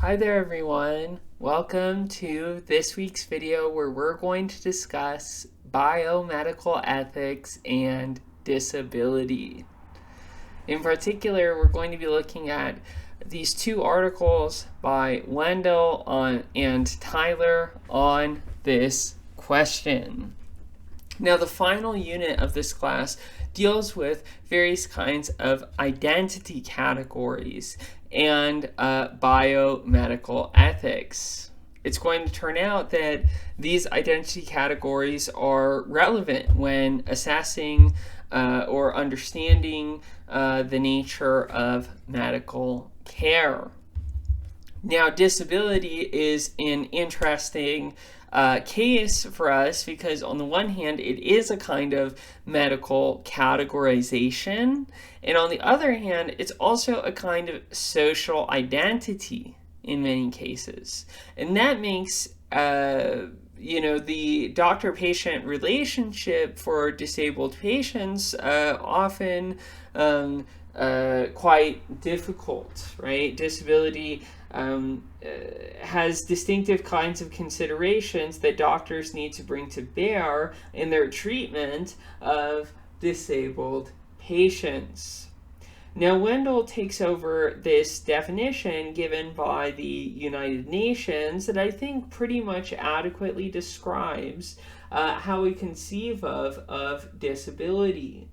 Hi there everyone. Welcome to this week's video where we're going to discuss biomedical ethics and disability. In particular, we're going to be looking at these two articles by Wendell and Tyler on this question. Now, the final unit of this class deals with various kinds of identity categories and biomedical ethics. It's going to turn out that these identity categories are relevant when assessing or understanding the nature of medical care. Now, disability is an interesting case for us because on the one hand it is a kind of medical categorization, and on the other hand it's also a kind of social identity in many cases, and that makes the doctor-patient relationship for disabled patients often quite difficult, right? Disability has distinctive kinds of considerations that doctors need to bring to bear in their treatment of disabled patients. Now, Wendell takes over this definition given by the United Nations that I think pretty much adequately describes how we conceive of disability.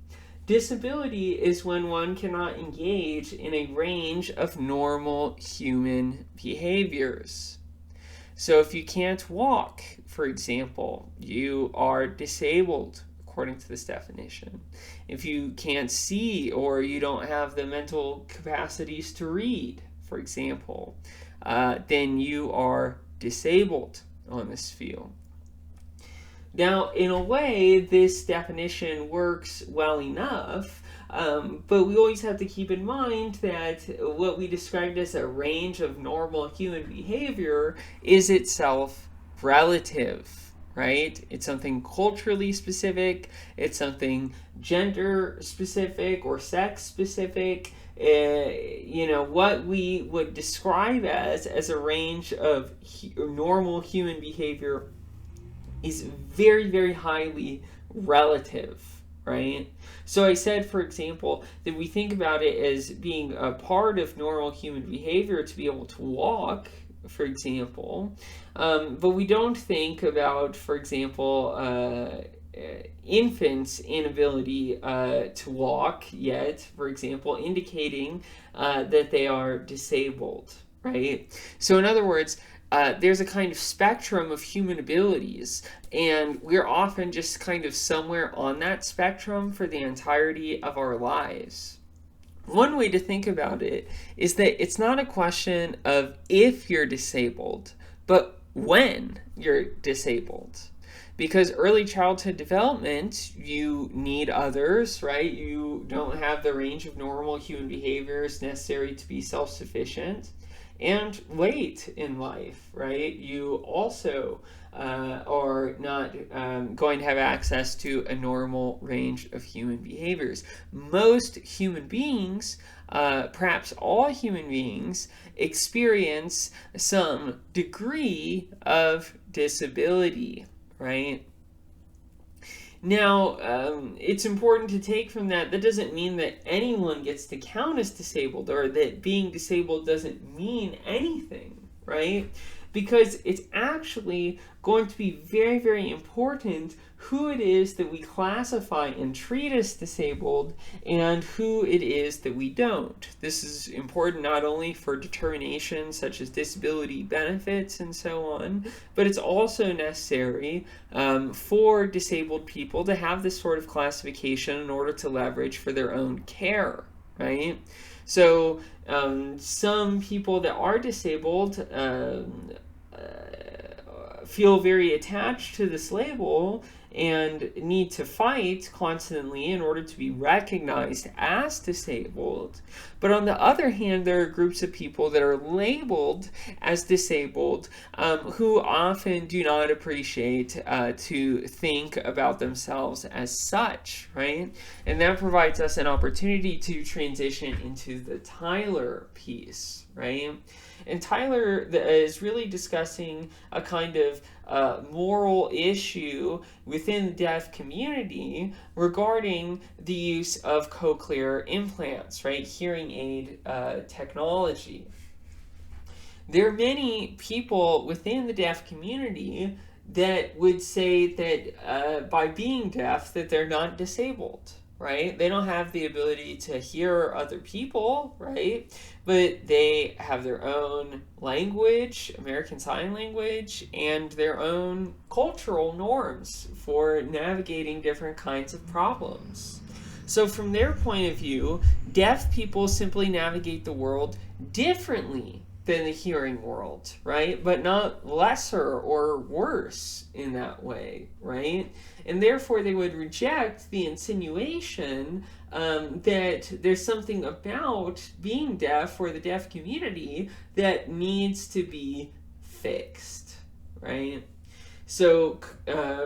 Disability is when one cannot engage in a range of normal human behaviors. So if you can't walk, for example, you are disabled according to this definition. If you can't see or you don't have the mental capacities to read, for example, then you are disabled on this field. Now, in a way, this definition works well enough, but we always have to keep in mind that what we described as a range of normal human behavior is itself relative, right? It's something culturally specific, it's something gender specific or sex specific. What we would describe as a range of normal human behavior is very, very highly relative, right? So I said, for example, that we think about it as being a part of normal human behavior to be able to walk, for example, but we don't think about, for example, infants' inability to walk yet, for example, indicating that they are disabled, right? So in other words, there's a kind of spectrum of human abilities, and we're often just kind of somewhere on that spectrum for the entirety of our lives. One way to think about it is that it's not a question of if you're disabled, but when you're disabled. Because early childhood development, you need others, right? You don't have the range of normal human behaviors necessary to be self-sufficient. And late in life, right, you also are not going to have access to a normal range of human behaviors. Most human beings, perhaps all human beings, experience some degree of disability, right? Now, it's important to take from that doesn't mean that anyone gets to count as disabled or that being disabled doesn't mean anything, right? Because it's actually going to be very, very important who it is that we classify and treat as disabled and who it is that we don't. This is important not only for determinations such as disability benefits and so on, but it's also necessary for disabled people to have this sort of classification in order to leverage for their own care, right? So some people that are disabled feel very attached to this label and need to fight constantly in order to be recognized as disabled. But on the other hand, there are groups of people that are labeled as disabled who often do not appreciate to think about themselves as such, right? And that provides us an opportunity to transition into the Tyler piece, right? And Tyler is really discussing a kind of moral issue within the deaf community regarding the use of cochlear implants, right? Hearing aid technology. There are many people within the deaf community that would say that by being deaf that they're not disabled, right? They don't have the ability to hear other people, right? But they have their own language, American Sign Language, and their own cultural norms for navigating different kinds of problems. So from their point of view, deaf people simply navigate the world differently than the hearing world, right? But not lesser or worse in that way, right? And therefore they would reject the insinuation that there's something about being deaf for the deaf community that needs to be fixed, right? So,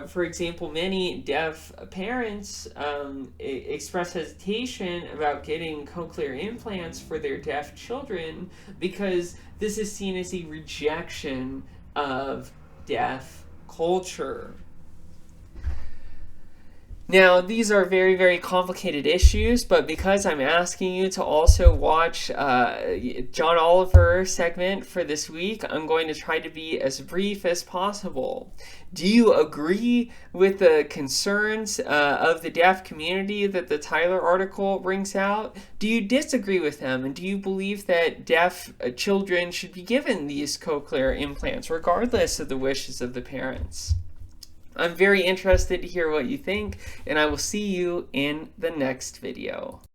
for example, many deaf parents express hesitation about getting cochlear implants for their deaf children because this is seen as a rejection of deaf culture. Now, these are very, very complicated issues, but because I'm asking you to also watch John Oliver's segment for this week, I'm going to try to be as brief as possible. Do you agree with the concerns of the deaf community that the Tyler article brings out? Do you disagree with them? And do you believe that deaf children should be given these cochlear implants, regardless of the wishes of the parents? I'm very interested to hear what you think, and I will see you in the next video.